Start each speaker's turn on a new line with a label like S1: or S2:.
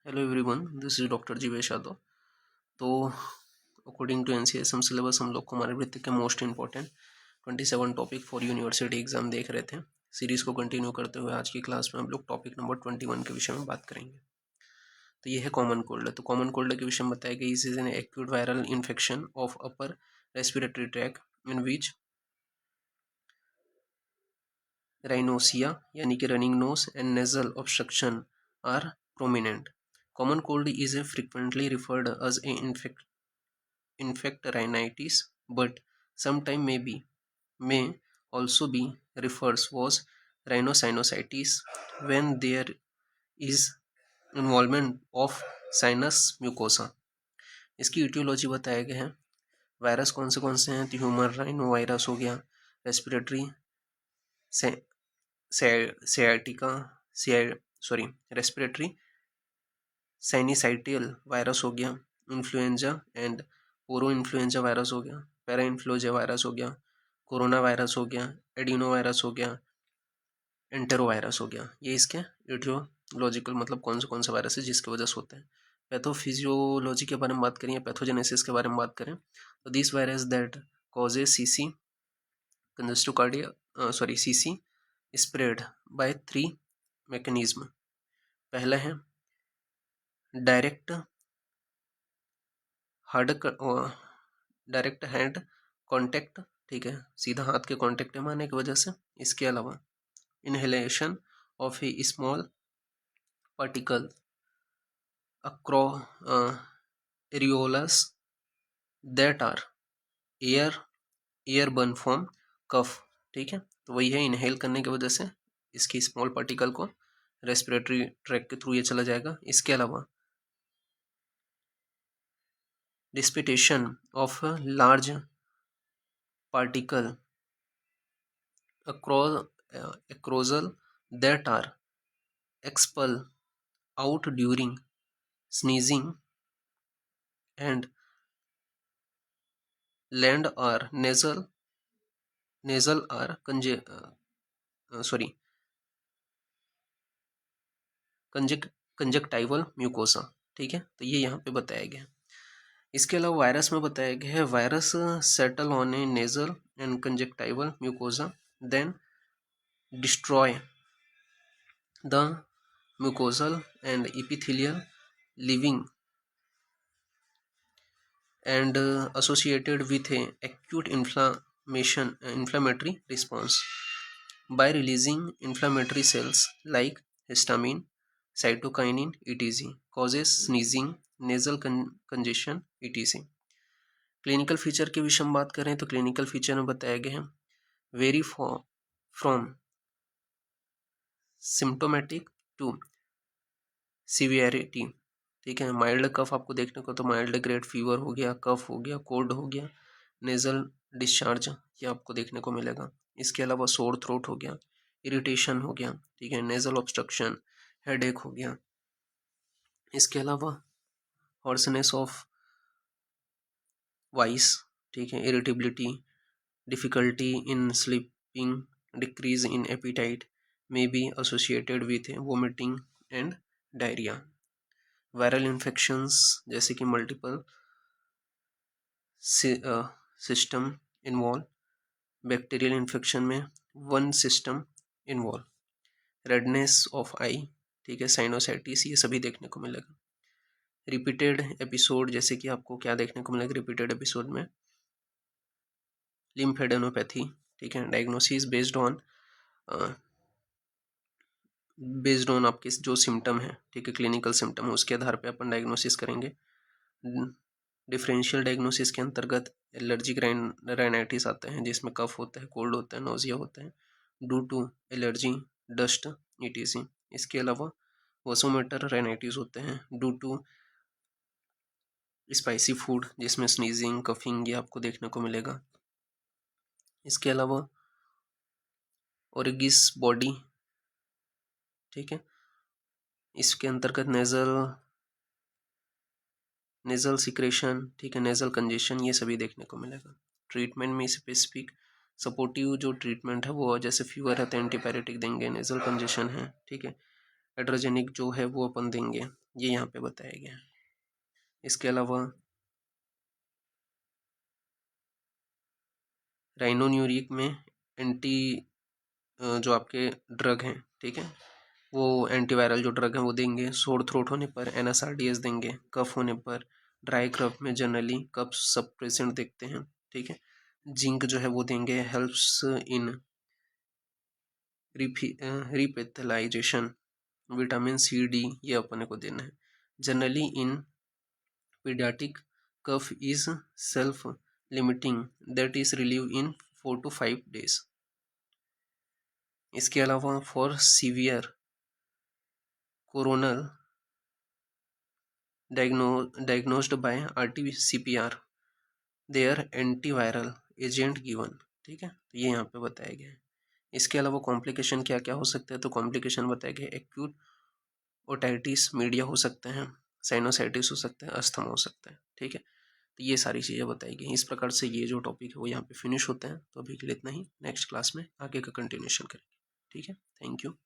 S1: Hello everyone, this is doctor Jeevesh Yadav. तो according to NCSM syllabus हम लोग को हमारे वृत्ति के most important 27 topic for university exam देख रहे थे। सीरीज को कंटिन्यू करते हुए आज की क्लास में हम लोग टॉपिक नंबर 21 के विषय में बात करेंगे। तो ये है कॉमन कोल्ड। तो कॉमन कोल्ड के विषय में बताया गया is an acute viral infection of upper respiratory tract in which rhinorrhoea यानी कि running nose and nasal obstruction are prominent. Common cold is frequently referred as a infect rhinitis, but sometime may also be refers was rhinosinusitis when there is involvement of sinus mucosa. इसकी etiology बताया गया है। Virus कौन से हैं? तो human rhino virus हो गया, रेस्पिरेटरी सियाटिका रेस्पिरेटरी साइनिसाइटियल वायरस हो गया, इन्फ्लुएंजा एंड ओरो इन्फ्लुएंजा वायरस हो गया, पैरा इन्फ्लुएंजा वायरस हो गया, कोरोना वायरस हो गया, एडिनो वायरस हो गया, एंटेरो वायरस हो गया। ये इसके एटियोलॉजिकल मतलब कौन से वायरस है जिसकी वजह से होते हैं। पैथोफिजियोलॉजी के बारे में बात करें या पैथोजेनेसिस के बारे में बात करें तो this virus that causes CC congestive cardia CC spread by 3 mechanism. पहला है डायरेक्ट हैंड कांटेक्ट, ठीक है, सीधा हाथ के कांटेक्ट में आने की वजह से। इसके अलावा inhalation of a small particle aerosols that are airborne from cough, ठीक है। तो वही है, इनहेल करने की वजह से इसकी स्मॉल पार्टिकल को रेस्पिरेटरी ट्रैक के थ्रू ये चला जाएगा। इसके अलावा deposition of large particle acrosal that are expelled out during sneezing and land or nasal or conjunctival mucosa, ठीक है। तो ये यहाँ पे बताया गया है। इसके अलावा वायरस में बताया गया है virus settle on a nasal and conjunctival mucosa then destroy the mucosal and epithelial living and associated with a acute inflammatory response by releasing inflammatory cells like histamine, cytokinin etc. causes sneezing, nasal congestion etc. Clinical feature के विषय में बात करें तो clinical feature में बताया गया है very from symptomatic to severity, ठीक है। माइल्ड कफ आपको देखने को तो माइल्ड ग्रेड फीवर हो गया, कफ हो गया, कोल्ड हो गया, नेजल डिस्चार्ज ये आपको देखने को मिलेगा। इसके अलावा सोर थ्रोट हो गया, इरिटेशन हो गया, ठीक है, नेजल ऑब्स्ट्रक्शन, हेडेक हो गया। इसके अलावा हॉर्सनेस ऑफ वॉइस, ठीक है, irritability, difficulty in sleeping, decrease in appetite may be associated with vomiting and diarrhoea. Viral infections जैसे कि multiple system involve, bacterial infection में 1 सिस्टम इन्वॉल्व, रेडनेस ऑफ आई, ठीक है, साइनोसाइटिस ये सभी देखने को मिलेगा। रिपीटेड एपिसोड जैसे कि आपको क्या देखने को मिलेगा रिपीटेड एपिसोड में लिम्फेडेनोपैथी, ठीक है। डायग्नोसिस बेस्ड ऑन आपके जो सिम्टम है, ठीक है, क्लिनिकल सिम्टम है उसके आधार पे अपन डायग्नोसिस करेंगे। डिफरेंशियल डायग्नोसिस के अंतर्गत एलर्जिक राइनाइटिस आते हैं जिसमें कफ होता है, कोल्ड होता है, नोजिया होता है due to allergy, dust etc. इसके अलावा वसोमेटर राइनाइटिस होते हैं ड्यू टू स्पाइसी फूड जिसमें स्नीजिंग, कफिंग ये आपको देखने को मिलेगा। इसके अलावा ओरिगिस बॉडी, ठीक है, इसके अंतर्गत नेजल सिक्रेशन, ठीक है, नेजल कंजेशन ये सभी देखने को मिलेगा। ट्रीटमेंट में स्पेसिफिक सपोर्टिव जो ट्रीटमेंट है वो जैसे फीवर है तो एंटीपायरेटिक देंगे, नेजल कंजेशन है, ठीक है, एड्रोजेनिक जो है वो अपन देंगे, ये यहाँ पे बताया गया है। इसके अलावा राइनोन्यूरिक में एंटी जो आपके ड्रग हैं, ठीक है, वो एंटीवायरल जो ड्रग हैं वो देंगे। सोर थ्रोट होने पर NSAIDs देंगे। कफ होने पर ड्राई कफ में जनरली कफ सप्रेसेंट देखते हैं, ठीक है। जिंक जो है वो देंगे, helps in re-epithelialisation. Vitamin C, D ये अपने को देना है। Generally in paediatric cough is self limiting that is relieve in 4 to 5 days। इसके अलावा for severe coronal diagnosed by RT-CPR there antiviral agent given, ठीक है। तो ये यहाँ पे बताया गया है। इसके अलावा कॉम्प्लिकेशन क्या क्या हो सकते हैं, तो कॉम्प्लिकेशन बताया गया है एक्यूट ओटाइटिस मीडिया हो सकते हैं, साइनोसाइटिस हो सकता है, अस्थमा हो सकता है, ठीक है। तो ये सारी चीज़ें बताई गई। इस प्रकार से ये जो टॉपिक है वो यहाँ पे फिनिश होते हैं। तो अभी के लिए इतना ही, नेक्स्ट क्लास में आगे का कंटिन्यूशन करेंगे, ठीक है। Thank you.